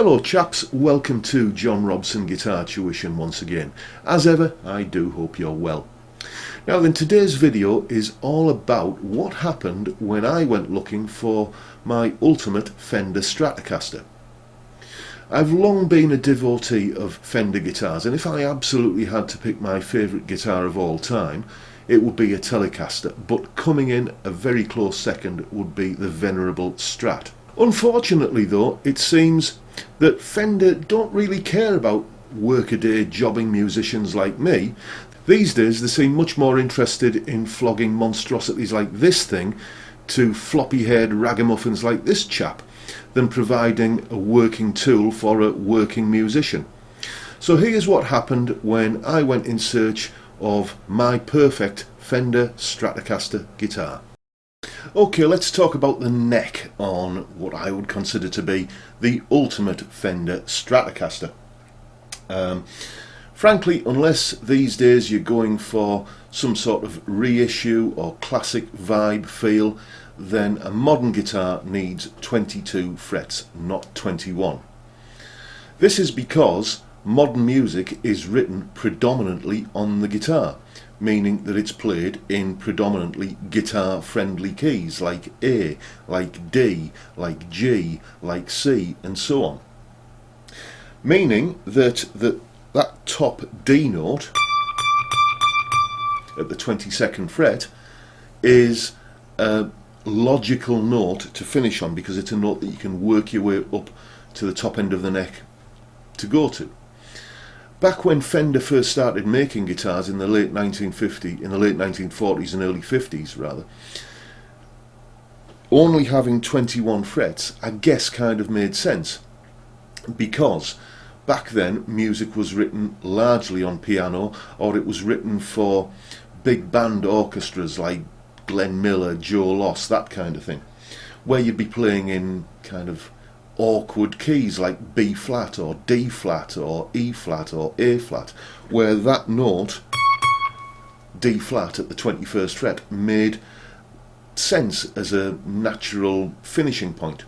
Hello chaps, welcome to John Robson Guitar Tuition once again. As ever, I do hope you're well. Now then, today's video is all about what happened when I went looking for my ultimate Fender Stratocaster. I've long been a devotee of Fender guitars, and if I absolutely had to pick my favourite guitar of all time, it would be a Telecaster, but coming in a very close second would be the venerable Strat. Unfortunately though, it seems that Fender don't really care about workaday jobbing musicians like me. These days they seem much more interested in flogging monstrosities like this thing to floppy-haired ragamuffins like this chap than providing a working tool for a working musician. So here's what happened when I went in search of my perfect Fender Stratocaster guitar. Okay, let's talk about the neck on what I would consider to be the ultimate Fender Stratocaster. Frankly, unless these days you're going for some sort of reissue or classic vibe feel, then a modern guitar needs 22 frets, not 21. This is because modern music is written predominantly on the guitar, meaning that it's played in predominantly guitar-friendly keys like A, like D, like G, like C, and so on. Meaning that that top D note at the 22nd fret is a logical note to finish on, because it's a note that you can work your way up to the top end of the neck to go to. Back when Fender first started making guitars in the late 1940s and early 50s rather, only having 21 frets I guess kind of made sense, because back then music was written largely on piano, or it was written for big band orchestras like Glenn Miller, Joe Loss, that kind of thing, where you'd be playing in kind of awkward keys like B flat or D flat or E flat or A flat, where that note D flat at the 21st fret made sense as a natural finishing point.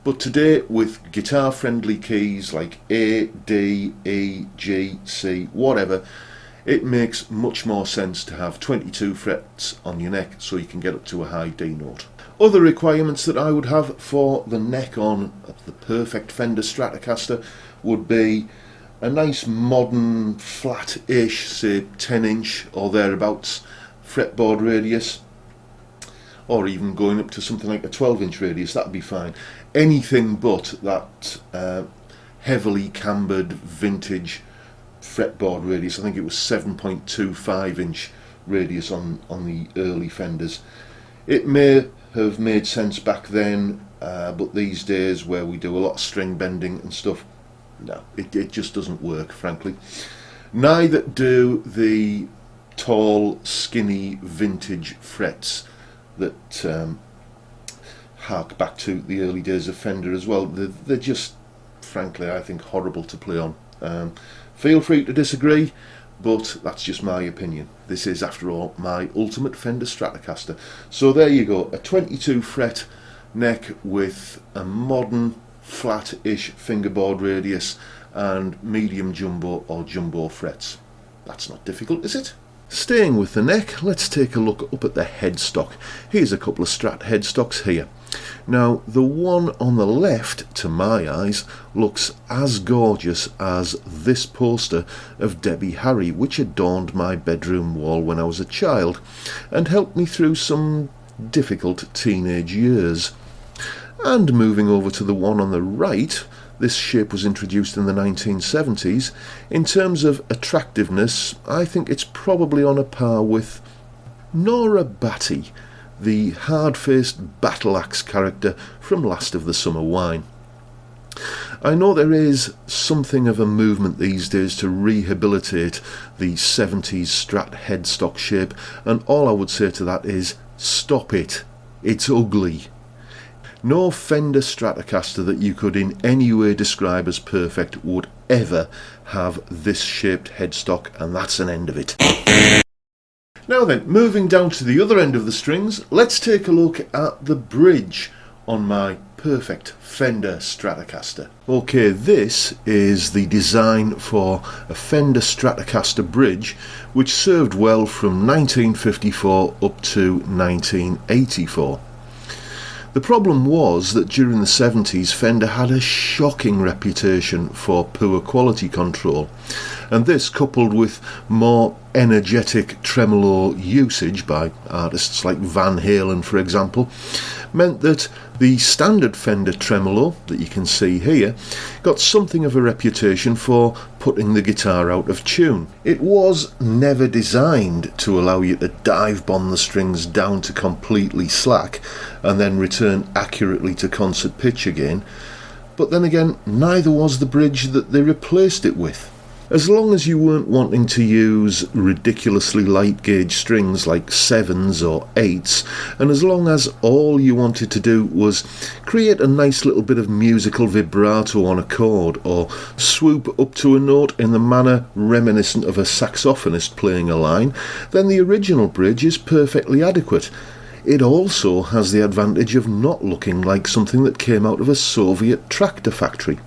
But today, with guitar friendly keys like A, D, E, G, C, whatever, it makes much more sense to have 22 frets on your neck so you can get up to a high D note. Other requirements that I would have for the neck on the perfect Fender Stratocaster would be a nice modern flat-ish, say 10-inch or thereabouts fretboard radius, or even going up to something like a 12-inch radius. That'd be fine. Anything but that heavily cambered vintage fretboard radius. I think it was 7.25-inch radius on the early Fenders. It may have made sense back then, but these days, where we do a lot of string bending and stuff, no, it just doesn't work, frankly. Neither do the tall, skinny, vintage frets that hark back to the early days of Fender as well. They're just, frankly, I think, horrible to play on. Feel free to disagree, but that's just my opinion. This is, after all, my ultimate Fender Stratocaster. So there you go, a 22 fret neck with a modern flat-ish fingerboard radius and medium jumbo or jumbo frets. That's not difficult, is it? Staying with the neck, let's take a look up at the headstock. Here's a couple of Strat headstocks here. Now, the one on the left, to my eyes, looks as gorgeous as this poster of Debbie Harry, which adorned my bedroom wall when I was a child and helped me through some difficult teenage years. And moving over to the one on the right, this shape was introduced in the 1970s. In terms of attractiveness, I think it's probably on a par with Nora Batty, the hard-faced battle-axe character from Last of the Summer Wine. I know there is something of a movement these days to rehabilitate the 70s Strat headstock shape, and all I would say to that is, stop it. It's ugly. No Fender Stratocaster that you could in any way describe as perfect would ever have this shaped headstock, and that's an end of it. Now then, moving down to the other end of the strings, let's take a look at the bridge on my perfect Fender Stratocaster. Okay, this is the design for a Fender Stratocaster bridge which served well from 1954 up to 1984. The problem was that during the 70s Fender had a shocking reputation for poor quality control, and this, coupled with more energetic tremolo usage by artists like Van Halen for example, meant that the standard Fender tremolo that you can see here got something of a reputation for putting the guitar out of tune. It was never designed to allow you to dive bomb the strings down to completely slack and then return accurately to concert pitch again, but then again neither was the bridge that they replaced it with. As long as you weren't wanting to use ridiculously light gauge strings like 7s or 8s, and as long as all you wanted to do was create a nice little bit of musical vibrato on a chord, or swoop up to a note in the manner reminiscent of a saxophonist playing a line, then the original bridge is perfectly adequate. It also has the advantage of not looking like something that came out of a Soviet tractor factory.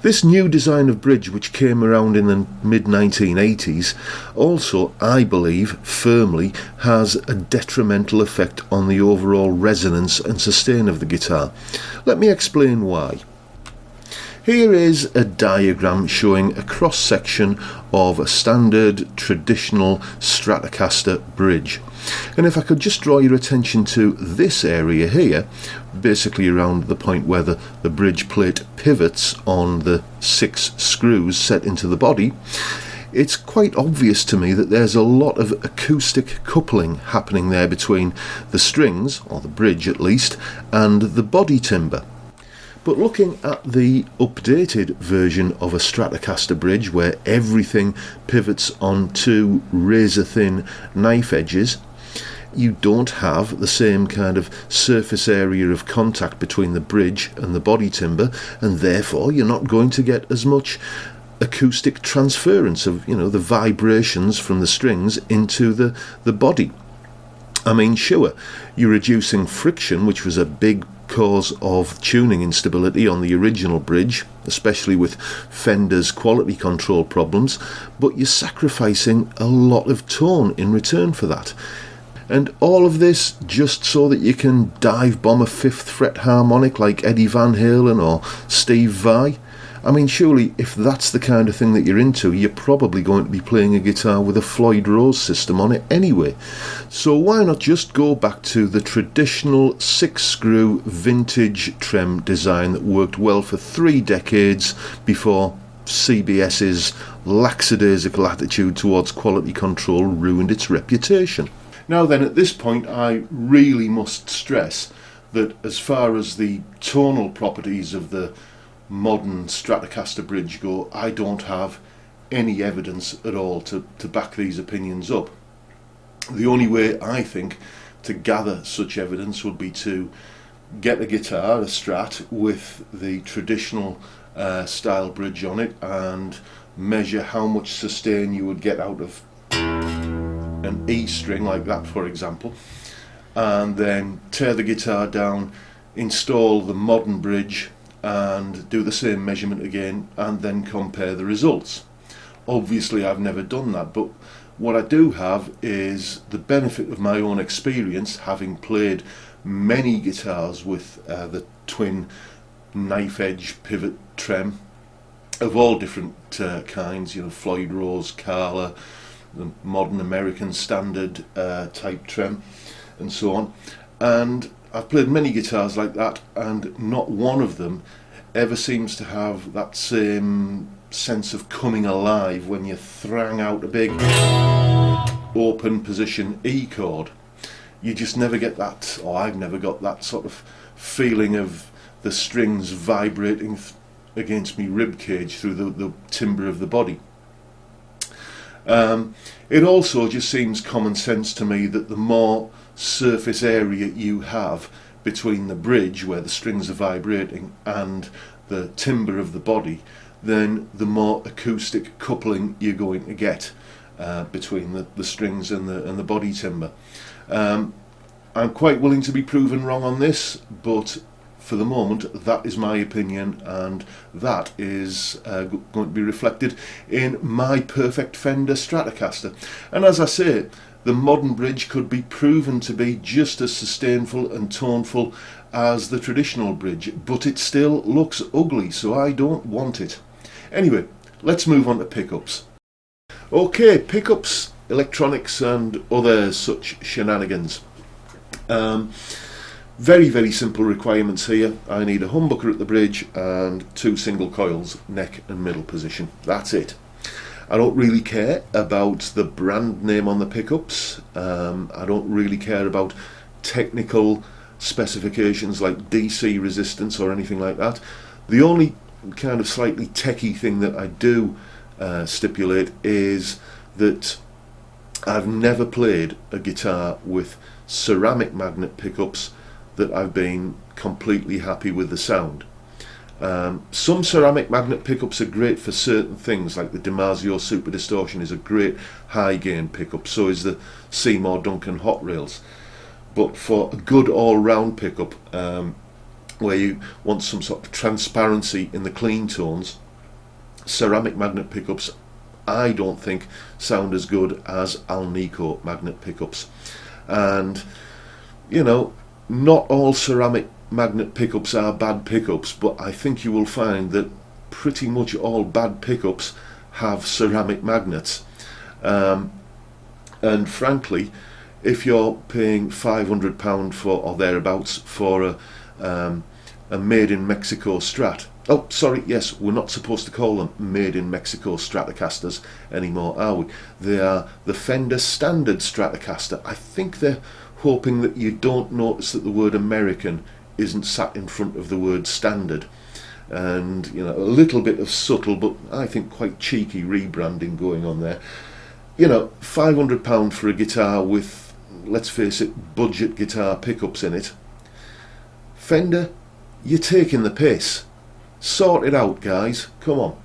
This new design of bridge, which came around in the mid-1980s, also, I believe, firmly has a detrimental effect on the overall resonance and sustain of the guitar. Let me explain why. Here is a diagram showing a cross-section of a standard traditional Stratocaster bridge. And if I could just draw your attention to this area here, basically around the point where the bridge plate pivots on the 6 screws set into the body, it's quite obvious to me that there's a lot of acoustic coupling happening there between the strings, or the bridge at least, and the body timbre. But looking at the updated version of a Stratocaster bridge, where everything pivots on 2 razor-thin knife edges, you don't have the same kind of surface area of contact between the bridge and the body timbre, and therefore you're not going to get as much acoustic transference of, the vibrations from the strings into the body. I mean, sure, you're reducing friction, which was a big cause of tuning instability on the original bridge, especially with Fender's quality control problems, but you're sacrificing a lot of tone in return for that. And all of this just so that you can dive bomb a 5th fret harmonic like Eddie Van Halen or Steve Vai. I mean, surely if that's the kind of thing that you're into, you're probably going to be playing a guitar with a Floyd Rose system on it anyway. So why not just go back to the traditional 6-screw vintage trem design that worked well for 3 decades before CBS's lackadaisical attitude towards quality control ruined its reputation. Now then, at this point I really must stress that as far as the tonal properties of the modern Stratocaster bridge go, I don't have any evidence at all to back these opinions up. The only way I think to gather such evidence would be to get a guitar, a Strat, with the traditional style bridge on it and measure how much sustain you would get out of an E string like that, for example, and then tear the guitar down, install the modern bridge and do the same measurement again, and then compare the results. Obviously I've never done that, but what I do have is the benefit of my own experience, having played many guitars with the twin knife edge pivot trem of all different kinds, Floyd Rose, Carla, the modern American standard type trem and so on, and I've played many guitars like that, and not one of them ever seems to have that same sense of coming alive when you thrang out a big open position E chord. You just never get that, or I've never got that sort of feeling of the strings vibrating against me rib cage through the timbre of the body. It also just seems common sense to me that the more surface area you have between the bridge where the strings are vibrating and the timbre of the body, then the more acoustic coupling you're going to get between the strings and the body timbre. I'm quite willing to be proven wrong on this, but for the moment, that is my opinion, and that is going to be reflected in my perfect Fender Stratocaster. And as I say, the modern bridge could be proven to be just as sustainful and toneful as the traditional bridge, but it still looks ugly, so I don't want it. Anyway, let's move on to pickups. Okay, pickups, electronics and other such shenanigans. Very, very simple requirements here. I need a humbucker at the bridge and 2 single coils, neck and middle position. That's it. I don't really care about the brand name on the pickups. I don't really care about technical specifications like DC resistance or anything like that. The only kind of slightly techie thing that I do stipulate is that I've never played a guitar with ceramic magnet pickups that I've been completely happy with the sound. Some ceramic magnet pickups are great for certain things, like the DiMarzio Super Distortion is a great high gain pickup, so is the Seymour Duncan Hot Rails. But for a good all-round pickup, where you want some sort of transparency in the clean tones, ceramic magnet pickups I don't think sound as good as Alnico magnet pickups. And you know, not all ceramic magnet pickups are bad pickups, but I think you will find that pretty much all bad pickups have ceramic magnets. And frankly, if you're paying £500 for or thereabouts for a made in Mexico Strat, oh sorry, yes, we're not supposed to call them made in Mexico Stratocasters anymore, are we? They are the Fender Standard Stratocaster. I think they're hoping that you don't notice that the word American isn't sat in front of the word standard, and you know, a little bit of subtle but I think quite cheeky rebranding going on there. You know, £500 for a guitar with, let's face it, budget guitar pickups in it. Fender, you're taking the piss. Sort it out, guys, come on.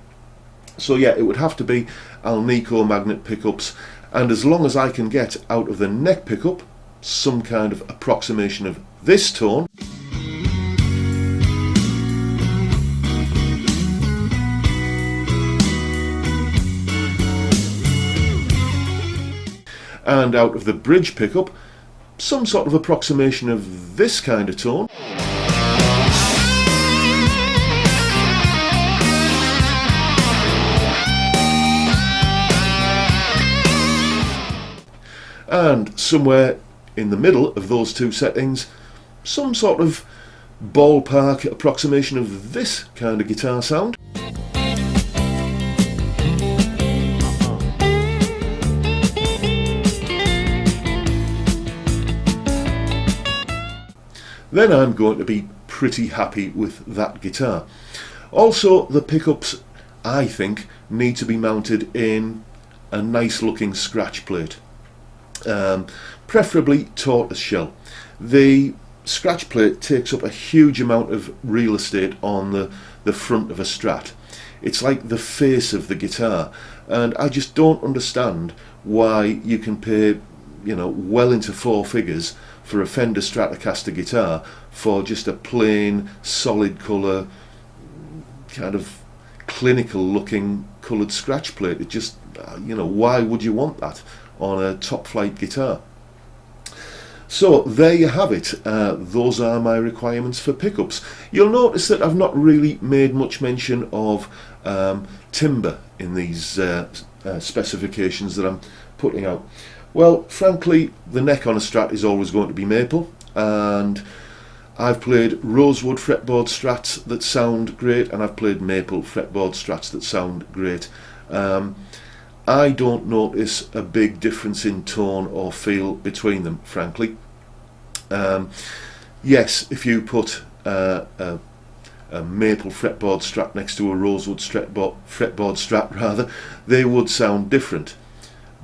So yeah, it would have to be Alnico magnet pickups, and as long as I can get out of the neck pickup some kind of approximation of this tone, and out of the bridge pickup some sort of approximation of this kind of tone, and somewhere in the middle of those two settings some sort of ballpark approximation of this kind of guitar sound. Then I'm going to be pretty happy with that guitar. Also, the pickups, I think, need to be mounted in a nice looking scratch plate, preferably tortoise shell. The scratch plate takes up a huge amount of real estate on the front of a Strat. It's like the face of the guitar, and I just don't understand why you can pay, you know, well into 4 figures for a Fender Stratocaster guitar for just a plain solid colour kind of clinical looking coloured scratch plate. It just, you know, why would you want that on a top flight guitar? So there you have it. Those are my requirements for pickups. You'll notice that I've not really made much mention of timbre in these specifications that I'm putting out. Well, frankly, the neck on a Strat is always going to be maple, and I've played rosewood fretboard Strats that sound great, and I've played maple fretboard Strats that sound great. I don't notice a big difference in tone or feel between them, frankly. Yes, if you put a maple fretboard Strat next to a rosewood fretboard Strat rather, they would sound different.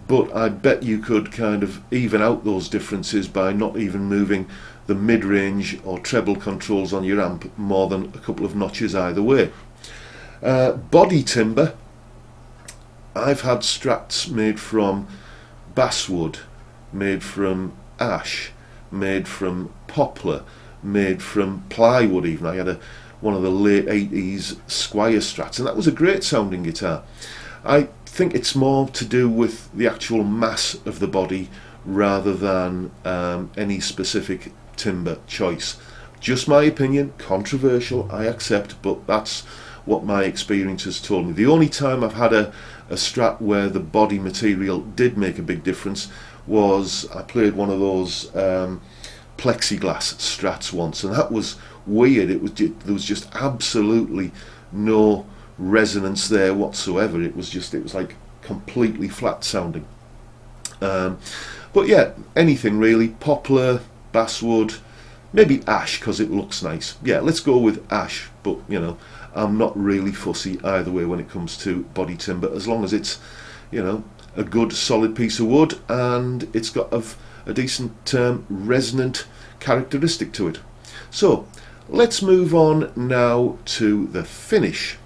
But I bet you could kind of even out those differences by not even moving the mid-range or treble controls on your amp more than a couple of notches either way. Body timbre, I've had Strats made from basswood, made from ash, made from poplar, made from plywood even. I had one of the late 80s Squire Strats, and that was a great sounding guitar. I think it's more to do with the actual mass of the body rather than any specific timber choice. Just my opinion, controversial, I accept, but that's what my experience has told me. The only time I've had a Strat where the body material did make a big difference was I played one of those plexiglass Strats once, and that was weird. There was just absolutely no resonance there whatsoever. It was like completely flat sounding. But yeah, anything really, poplar, basswood, maybe ash because it looks nice. Yeah, let's go with ash, but you know, I'm not really fussy either way when it comes to body timber, as long as it's, you know, a good solid piece of wood and it's got a decent resonant characteristic to it. So let's move on now to the finish.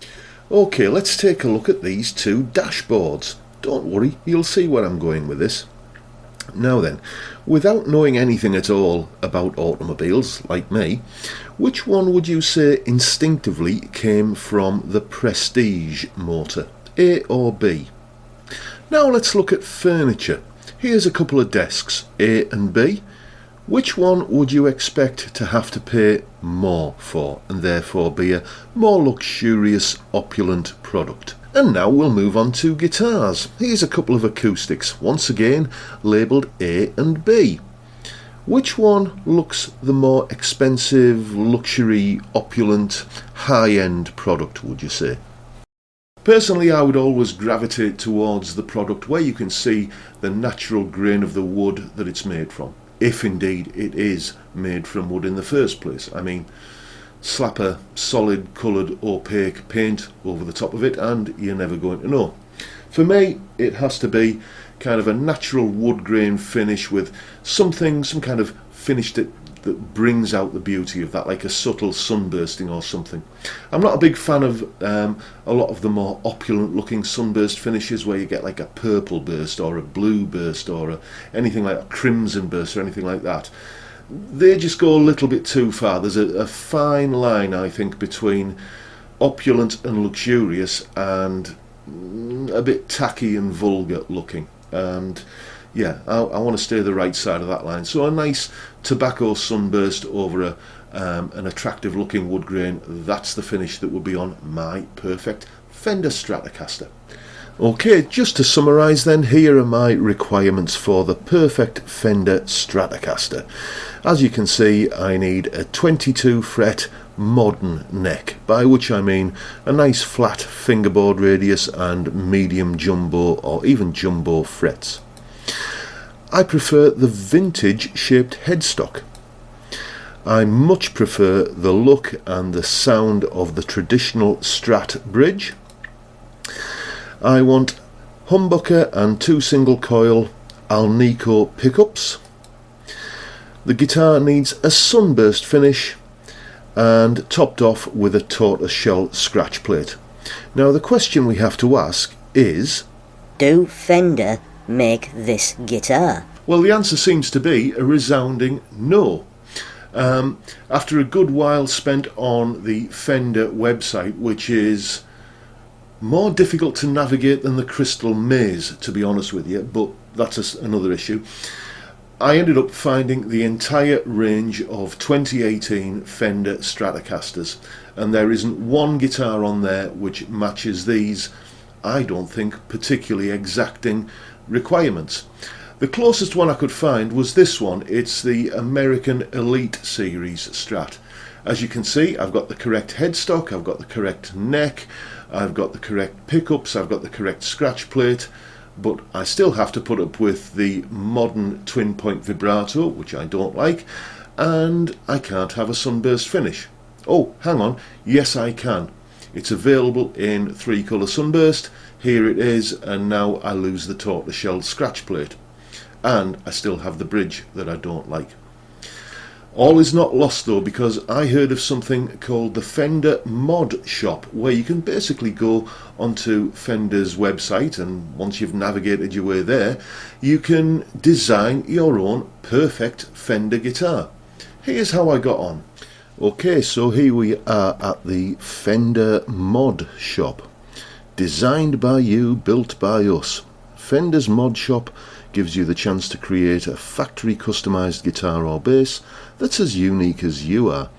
Okay, let's take a look at these two dashboards. Don't worry, you'll see where I'm going with this. Now then, without knowing anything at all about automobiles, like me, which one would you say instinctively came from the Prestige motor, A or B? Now let's look at furniture. Here's a couple of desks, A and B. Which one would you expect to have to pay more for, and therefore be a more luxurious, opulent product? And now we'll move on to guitars. Here's a couple of acoustics, once again labelled A and B. Which one looks the more expensive, luxury, opulent, high-end product, would you say? Personally, I would always gravitate towards the product where you can see the natural grain of the wood that it's made from, if indeed it is made from wood in the first place. I mean, slap a solid coloured opaque paint over the top of it and you're never going to know. For me, it has to be kind of a natural wood grain finish with some kind of finish that brings out the beauty of that, like a subtle sunbursting or something. I'm not a big fan of a lot of the more opulent looking sunburst finishes where you get like a purple burst or a blue burst or anything like a crimson burst or anything like that. They just go a little bit too far. There's a fine line, I think, between opulent and luxurious and a bit tacky and vulgar looking. And yeah, I want to stay the right side of that line. So a nice tobacco sunburst over an attractive looking wood grain, that's the finish that would be on my perfect Fender Stratocaster. Okay, just to summarise then, here are my requirements for the perfect Fender Stratocaster. As you can see, I need a 22 fret modern neck, by which I mean a nice flat fingerboard radius and medium jumbo or even jumbo frets. I prefer the vintage shaped headstock. I much prefer the look and the sound of the traditional Strat bridge. I want humbucker and 2 single coil Alnico pickups. The guitar needs a sunburst finish and topped off with a tortoiseshell scratch plate. Now the question we have to ask is, do Fender make this guitar? Well, the answer seems to be a resounding no. After a good while spent on the Fender website, which is more difficult to navigate than the Crystal Maze, to be honest with you, but that's another issue, I ended up finding the entire range of 2018 Fender Stratocasters, and there isn't one guitar on there which matches these, I don't think, particularly exacting requirements. The closest one I could find was this one. It's the American Elite Series Strat. As you can see, I've got the correct headstock, I've got the correct neck, I've got the correct pickups, I've got the correct scratch plate, but I still have to put up with the modern twin point vibrato, which I don't like, and I can't have a sunburst finish. Oh, hang on, yes I can. It's available in 3-colour sunburst. Here it is, and now I lose the tortoiseshell scratch plate. And I still have the bridge that I don't like. All is not lost though, because I heard of something called the Fender Mod Shop, where you can basically go onto Fender's website, and once you've navigated your way there, you can design your own perfect Fender guitar. here's how I got on. Okay, so here we are at the Fender Mod Shop. Designed by you, built by us. Fender's Mod Shop gives you the chance to create a factory customized guitar or bass that's as unique as you are.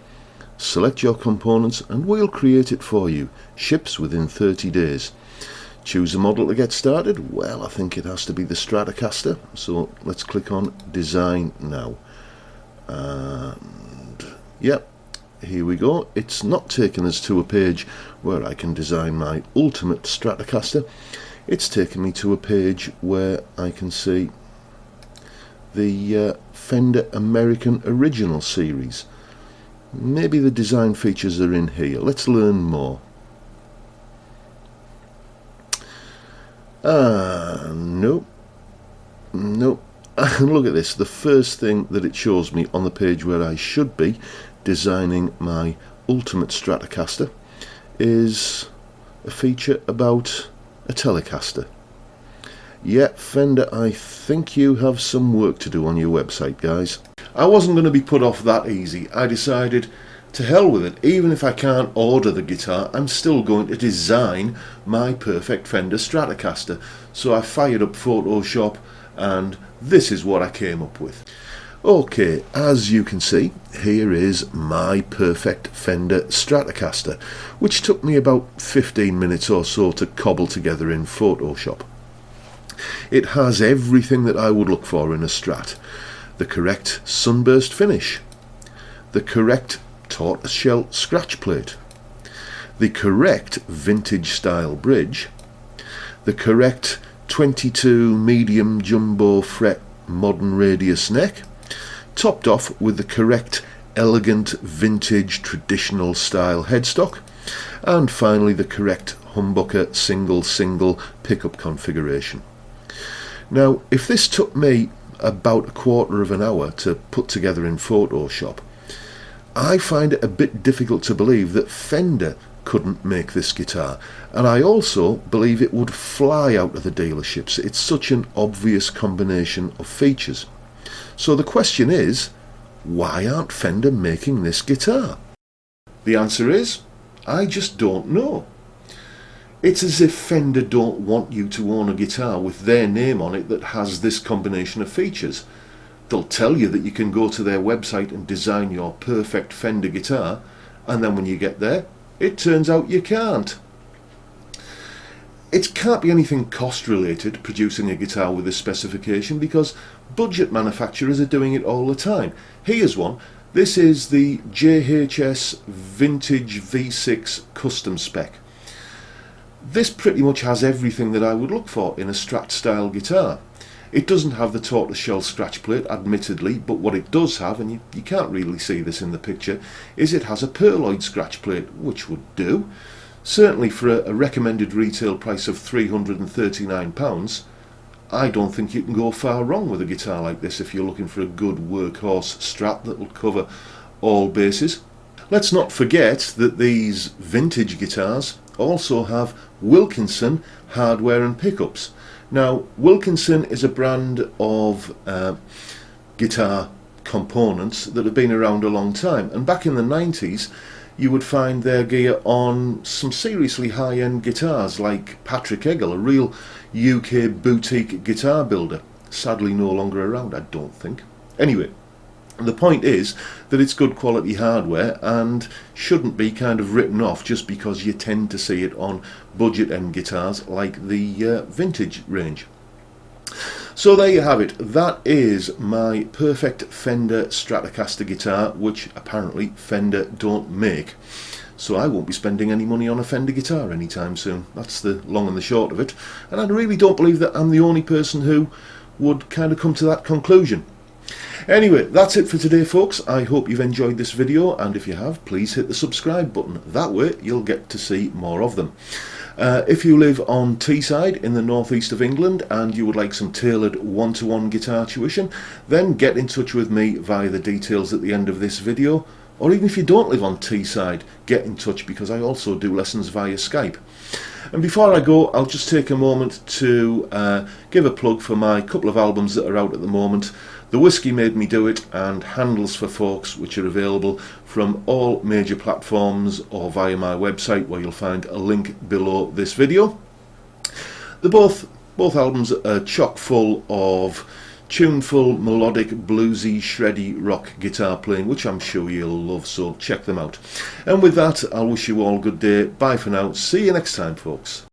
Select your components and we'll create it for you. Ships within 30 days. Choose a model to get started. Well, I think it has to be the Stratocaster, so let's click on Design Now. And yep, here we go. It's not taken us to a page where I can design my ultimate Stratocaster. It's taken me to a page where I can see the Fender American Original series. Maybe the design features are in here. Let's learn more. Nope. And look at this. The first thing that it shows me on the page where I should be designing my ultimate Stratocaster is a feature about a Telecaster. Yeah, Fender, I think you have some work to do on your website, guys. I wasn't going to be put off that easy. I decided to hell with it. Even if I can't order the guitar, I'm still going to design my perfect Fender Stratocaster. So I fired up Photoshop and this is what I came up with. Okay, as you can see, here is my perfect Fender Stratocaster, which took me about 15 minutes or so to cobble together in Photoshop. It has everything that I would look for in a Strat. The correct sunburst finish, the correct tortoiseshell scratch plate, the correct vintage style bridge, the correct 22 medium jumbo fret modern radius neck, topped off with the correct elegant vintage traditional style headstock, and finally the correct humbucker single pickup configuration. Now, if this took me about a quarter of an hour to put together in Photoshop, I find it a bit difficult to believe that Fender couldn't make this guitar, and I also believe it would fly out of the dealerships. It's such an obvious combination of features. So the question is, why aren't Fender making this guitar? The answer is, I just don't know. It's as if Fender don't want you to own a guitar with their name on it that has this combination of features. They'll tell you that you can go to their website and design your perfect Fender guitar, and then when you get there, it turns out you can't. It can't be anything cost related producing a guitar with this specification, because budget manufacturers are doing it all the time. Here's one. This is the JHS Vintage V6 Custom Spec. This pretty much has everything that I would look for in a Strat style guitar. It doesn't have the tortoiseshell scratch plate, admittedly, but what it does have, and you can't really see this in the picture, is it has a pearloid scratch plate, which would do. Certainly for a recommended retail price of £339, I don't think you can go far wrong with a guitar like this if you're looking for a good workhorse Strat that will cover all bases. Let's not forget that these vintage guitars also have Wilkinson hardware and pickups. Now, Wilkinson is a brand of guitar components that have been around a long time, and back in the 90s you would find their gear on some seriously high-end guitars like Patrick Eggle, a real UK boutique guitar builder. Sadly no longer around, I don't think. Anyway, the point is that it's good quality hardware and shouldn't be kind of written off just because you tend to see it on budget end guitars like the vintage range. So there you have it. That is my perfect Fender Stratocaster guitar, which apparently Fender don't make. So I won't be spending any money on a Fender guitar anytime soon. That's the long and the short of it. And I really don't believe that I'm the only person who would kind of come to that conclusion. Anyway, that's it for today, folks. I hope you've enjoyed this video, and if you have, please hit the subscribe button. That way you'll get to see more of them. If you live on Teesside in the northeast of England and you would like some tailored one-to-one guitar tuition, then get in touch with me via the details at the end of this video. Or even if you don't live on Teesside, get in touch, because I also do lessons via Skype. And before I go, I'll just take a moment to give a plug for my couple of albums that are out at the moment. The Whiskey Made Me Do It and Handles for Folks, which are available from all major platforms or via my website, where you'll find a link below this video. Both albums are chock full of tuneful, melodic, bluesy, shreddy rock guitar playing, which I'm sure you'll love, so check them out. And with that, I'll wish you all a good day. Bye for now. See you next time, folks.